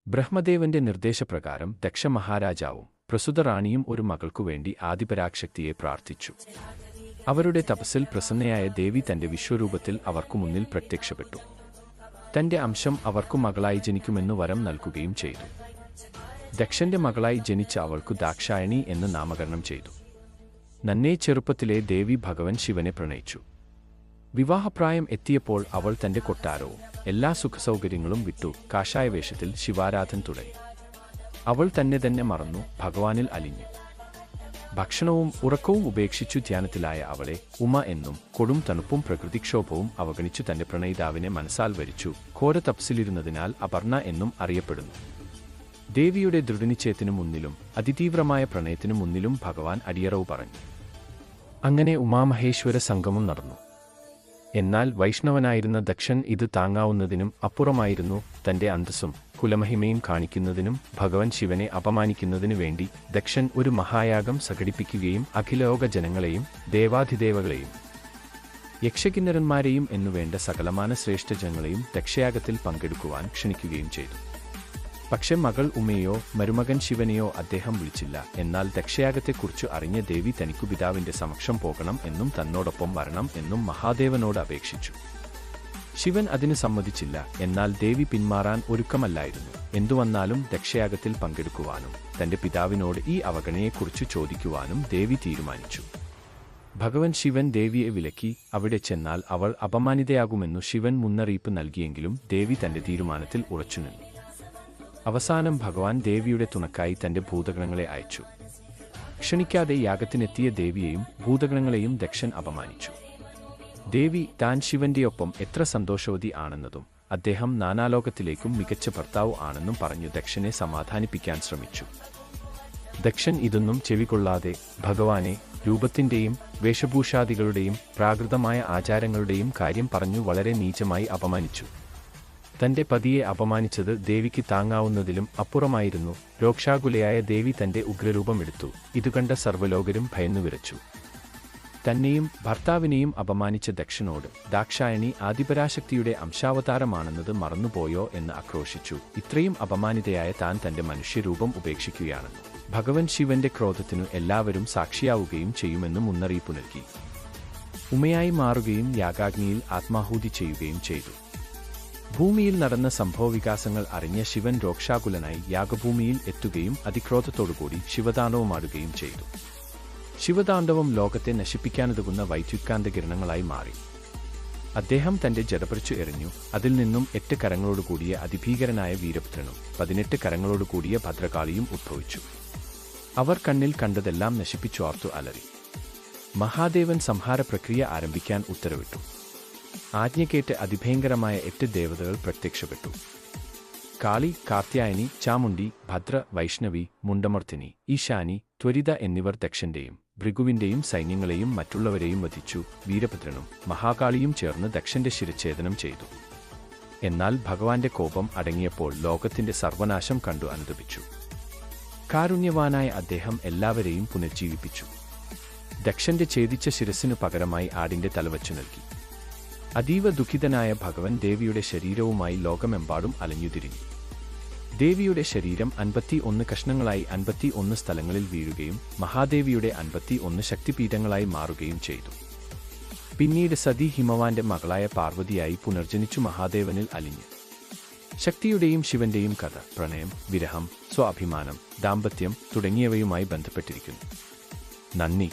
ബ്രഹ്മദേവന്റെ നിർദ്ദേശപ്രകാരം ദക്ഷ മഹാരാജാവും പ്രസുത റാണിയും ഒരു മകൾക്കുവേണ്ടി ആദിപരാശക്തിയെ പ്രാർത്ഥിച്ചു. അവരുടെ തപസ്സിൽ പ്രസന്നയായ ദേവി തന്റെ വിശ്വരൂപത്തിൽ അവർക്കു മുന്നിൽ പ്രത്യക്ഷപ്പെട്ടു. തന്റെ അംശം അവർക്കു മകളായി ജനിക്കുമെന്നു വരം നൽകുകയും ചെയ്തു. ദക്ഷന്റെ മകളായി ജനിച്ച അവൾക്കു ദാക്ഷായണി എന്ന് നാമകരണം ചെയ്തു. നന്നേ ചെറുപ്പത്തിലെ ദേവി ഭഗവൻ ശിവനെ പ്രണയിച്ചു. വിവാഹപ്രായം എത്തിയപ്പോൾ അവൾ തന്റെ കൊട്ടാരവും എല്ലാ സുഖസൗകര്യങ്ങളും വിട്ടു കാഷായവേഷത്തിൽ ശിവാരാധന തുടങ്ങി. അവൾ തന്നെ മറന്നു ഭഗവാനിൽ അലിഞ്ഞു. ഭക്ഷണവും ഉറക്കവും ഉപേക്ഷിച്ചു ധ്യാനത്തിലായ അവളെ ഉമ എന്നും കൊടും തണുപ്പും പ്രകൃതിക്ഷോഭവും അവഗണിച്ചു തന്റെ പ്രണയിതാവിനെ മനസ്സാൽ വരിച്ചു ഘോര തപസ്സിലിരുന്നതിനാൽ അപർണ എന്നും അറിയപ്പെടുന്നു. ദേവിയുടെ ദൃഢനിശ്ചയത്തിനു മുന്നിലും അതിതീവ്രമായ പ്രണയത്തിനു മുന്നിലും ഭഗവാൻ അടിയറവ് പറഞ്ഞു. അങ്ങനെ ഉമാമഹേശ്വര സംഗമം നടന്നു. എന്നാൽ വൈഷ്ണവനായിരുന്ന ദക്ഷൻ ഇത് താങ്ങാവുന്നതിനും അപ്പുറമായിരുന്നു. തന്റെ അന്തസ്സും കുലമഹിമയും കാണിക്കുന്നതിനും ഭഗവൻ ശിവനെ അപമാനിക്കുന്നതിനു വേണ്ടി ദക്ഷൻ ഒരു മഹായാഗം സംഘടിപ്പിക്കുകയും അഖിലോക ജനങ്ങളെയും ദേവാധിദേവകളെയും യക്ഷകിന്നരന്മാരെയും എന്നുവേണ്ട സകലമാന ശ്രേഷ്ഠജനങ്ങളെയും ദക്ഷയാഗത്തിൽ പങ്കെടുക്കുവാൻ ക്ഷണിക്കുകയും ചെയ്തു. പക്ഷെ മകൾ ഉമയെയോ മരുമകൻ ശിവനെയോ അദ്ദേഹം വിളിച്ചില്ല. എന്നാൽ ദക്ഷയാഗത്തെക്കുറിച്ച് അറിഞ്ഞ ദേവി തനിക്കു പിതാവിന്റെ സമക്ഷം പോകണം എന്നും തന്നോടൊപ്പം വരണം എന്നും മഹാദേവനോട് അപേക്ഷിച്ചു. ശിവൻ അതിന് സമ്മതിച്ചില്ല. എന്നാൽ ദേവി പിന്മാറാൻ ഒരുക്കമല്ലായിരുന്നു. എന്തുവന്നാലും ദക്ഷയാഗത്തിൽ പങ്കെടുക്കുവാനും തന്റെ പിതാവിനോട് ഈ അവഗണനയെക്കുറിച്ച് ചോദിക്കുവാനും ദേവി തീരുമാനിച്ചു. ഭഗവൻ ശിവൻ ദേവിയെ വിലക്കി. അവിടെ ചെന്നാൽ അവൾ അപമാനിതയാകുമെന്നു ശിവൻ മുന്നറിയിപ്പ് നൽകിയെങ്കിലും ദേവി തന്റെ തീരുമാനത്തിൽ ഉറച്ചുനിന്നു. അവസാനം ഭഗവാൻ ദേവിയുടെ തുണക്കായി തന്റെ ഭൂതഗണങ്ങളെ അയച്ചു. ക്ഷണിക്കാതെ യാഗത്തിനെത്തിയ ദേവിയെയും ഭൂതഗണങ്ങളെയും ദക്ഷൻ അപമാനിച്ചു. ദേവി താൻ ശിവന്റെയൊപ്പം എത്ര സന്തോഷവതി ആണെന്നതും അദ്ദേഹം നാനാലോകത്തിലേക്കും മികച്ച ഭർത്താവ് ആണെന്നും പറഞ്ഞു ദക്ഷനെ സമാധാനിപ്പിക്കാൻ ശ്രമിച്ചു. ദക്ഷൻ ഇതൊന്നും ചെവികൊള്ളാതെ ഭഗവാനെ രൂപത്തിന്റെയും വേഷഭൂഷാദികളുടെയും പ്രാകൃതമായ ആചാരങ്ങളുടെയും കാര്യം പറഞ്ഞു വളരെ നീചമായി അപമാനിച്ചു. തന്റെ പതിയെ അപമാനിച്ചത് ദേവിക്ക് താങ്ങാവുന്നതിലും അപ്പുറമായിരുന്നു. രോക്ഷാകുലയായ ദേവി തന്റെ ഉഗ്രരൂപമെടുത്തു. ഇതുകണ്ട സർവ്വലോകരും ഭയന്നുവിറച്ചു. തന്നെയും ഭർത്താവിനെയും അപമാനിച്ച ദക്ഷനോട് ദാക്ഷായണി ആദിപരാശക്തിയുടെ അംശാവതാരമാണെന്നത് മറന്നുപോയോ എന്ന് ആക്രോശിച്ചു. ഇത്രയും അപമാനിതയായ താൻ തന്റെ മനുഷ്യരൂപം ഉപേക്ഷിക്കുകയാണെന്ന് ഭഗവൻ ശിവന്റെ ക്രോധത്തിനു എല്ലാവരും സാക്ഷിയാവുകയും ചെയ്യുമെന്ന് മുന്നറിയിപ്പ് നൽകി. ഉമയായി മാറുകയും യാഗാഗ്നിയിൽ ആത്മാഹൂതി ചെയ്യുകയും ചെയ്തു. ഭൂമിയിൽ നടന്ന സംഭവവികാസങ്ങൾ അറിഞ്ഞ ശിവൻ രോക്ഷാകുലനായി യാഗഭൂമിയിൽ എത്തുകയും അതിക്രോധത്തോടുകൂടി ശിവതാണ്ഡവമാടുകയും ചെയ്തു. ശിവതാണ്ഡവം ലോകത്തെ നശിപ്പിക്കാനുതകുന്ന വൈദ്യുത്കാന്ത കിരണങ്ങളായി മാറി. അദ്ദേഹം തന്റെ ജടപറിച്ചു എറിഞ്ഞു. അതിൽ നിന്നും 8 കരങ്ങളോടുകൂടിയ അതിഭീകരനായ വീരഭദ്രനും 18 കരങ്ങളോടുകൂടിയ ഭദ്രകാളിയും ഉദ്ഭവിച്ചു. അവർ കണ്ണിൽ കണ്ടതെല്ലാം നശിപ്പിച്ചോർത്തു അലറി. മഹാദേവൻ സംഹാര പ്രക്രിയ ആരംഭിക്കാൻ ഉത്തരവിട്ടു. ആജ്ഞ കേട്ട് അതിഭയങ്കരമായ 8 ദേവതകൾ പ്രത്യക്ഷപ്പെട്ടു. കാളി, കാർത്യായനി, ചാമുണ്ഡി, ഭദ്ര, വൈഷ്ണവി, മുണ്ടമർത്തിനി, ഈശാനി, ത്വരിത എന്നിവർ ദക്ഷന്റെയും ഭൃഗുവിന്റെയും സൈന്യങ്ങളെയും മറ്റുള്ളവരെയും വധിച്ചു. വീരഭദ്രനും മഹാകാളിയും ചേർന്ന് ദക്ഷന്റെ ശിരച്ഛേദനം ചെയ്തു. എന്നാൽ ഭഗവാന്റെ കോപം അടങ്ങിയപ്പോൾ ലോകത്തിന്റെ സർവനാശം കണ്ടു അനുതപിച്ചു. കാരുണ്യവാനായ അദ്ദേഹം എല്ലാവരെയും പുനർജീവിപ്പിച്ചു. ദക്ഷന്റെ ഛേദിച്ച ശിരസിനു പകരമായി ആടിന്റെ തലവച്ചു നൽകി. അതീവ ദുഃഖിതനായ ഭഗവൻ ദേവിയുടെ ശരീരവുമായി ലോകമെമ്പാടും അലഞ്ഞുതിരിഞ്ഞു. ദേവിയുടെ ശരീരം 51 കഷ്ണങ്ങളായി 51 സ്ഥലങ്ങളിൽ വീഴുകയും മഹാദേവിയുടെ 51 ശക്തിപീഠങ്ങളായി മാറുകയും ചെയ്തു. പിന്നീട് സതി ഹിമവാന്റെ മകളായ പാർവതിയായി പുനർജനിച്ചു മഹാദേവനിൽ അലിഞ്ഞു. ശക്തിയുടെയും ശിവന്റെയും കഥ പ്രണയം, വിരഹം, സ്വാഭിമാനം, ദാമ്പത്യം തുടങ്ങിയവയുമായി ബന്ധപ്പെട്ടിരിക്കുന്നു. നന്ദി.